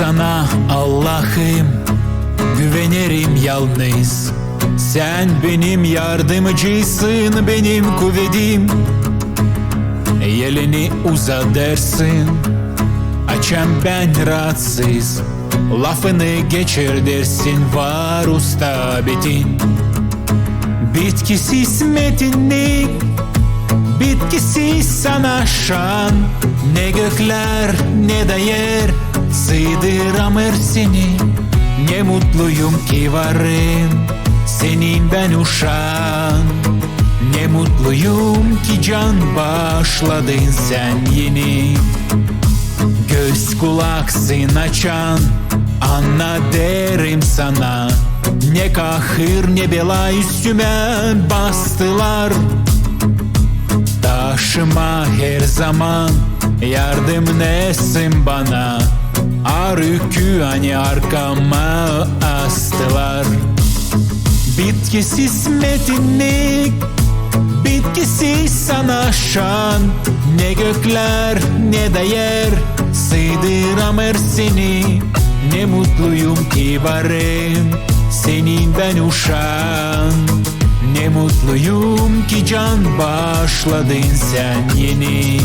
sana Allah'ım güvenirim yalnız. Sen benim yardımcısın, benim kuvvetim. Elini uzat dersin, açam ben rahatsız. Lafını geçir dersin, var usta bitin. Bitkisiz metinlik, bitkisiz sana şan. Ne gökler ne de yer sığdıramır seni. Ne mutluyum ki varım senin ben uşağın. Ne mutluyum ki can bağışladın sen yeni. Göz kulaksın açan, anla derim sana. Ne kahır ne bela üstüme bastılar. Taşıma her zaman yardım nesin bana. Arükü hani arkama astılar. Bitkisiz metinlik, bitkisiz sana şan. Ne gökler ne de yer sığdıramır seni. Ne mutluyum ki varım senin ben uşağın. Ne mutluyum ki can bağışladın sen yeni.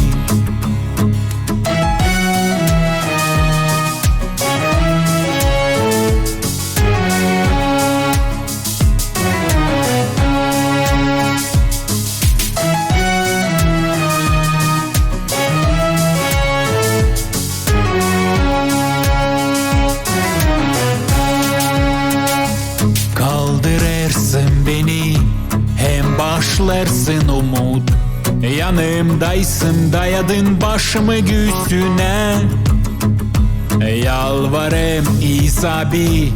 Kaldırırsın beni, hem başlarsın umut. Yanımdaysın, dayadın başımı göğsüne. Yalvarım İsa bir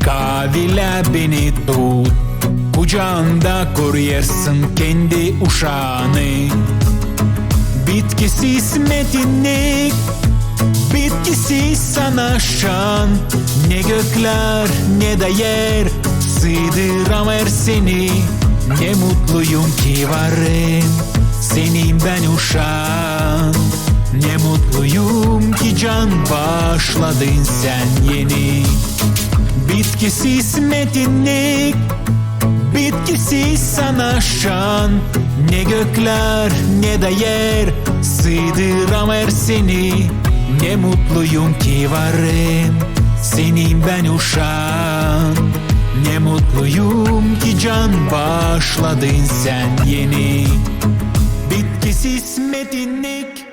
kavile beni tut. Kucağında koruyarsın kendi uşağını. Bitkisiz metinlik, bitkisiz sana şan. Ne gökler ne de yer sığdıramır seni. Ne mutluyum ki varım senin ben uşağın. Ne mutluyum ki can bağışladın sen yeni. Bitkisiz metinlik, bitkisiz sana şan. Ne gökler ne de yer sığdıramır seni. Ne mutluyum ki varım senin ben uşağın. Ne mutluyum ki can bağışladın sen yeni. Bitkisiz metinlik,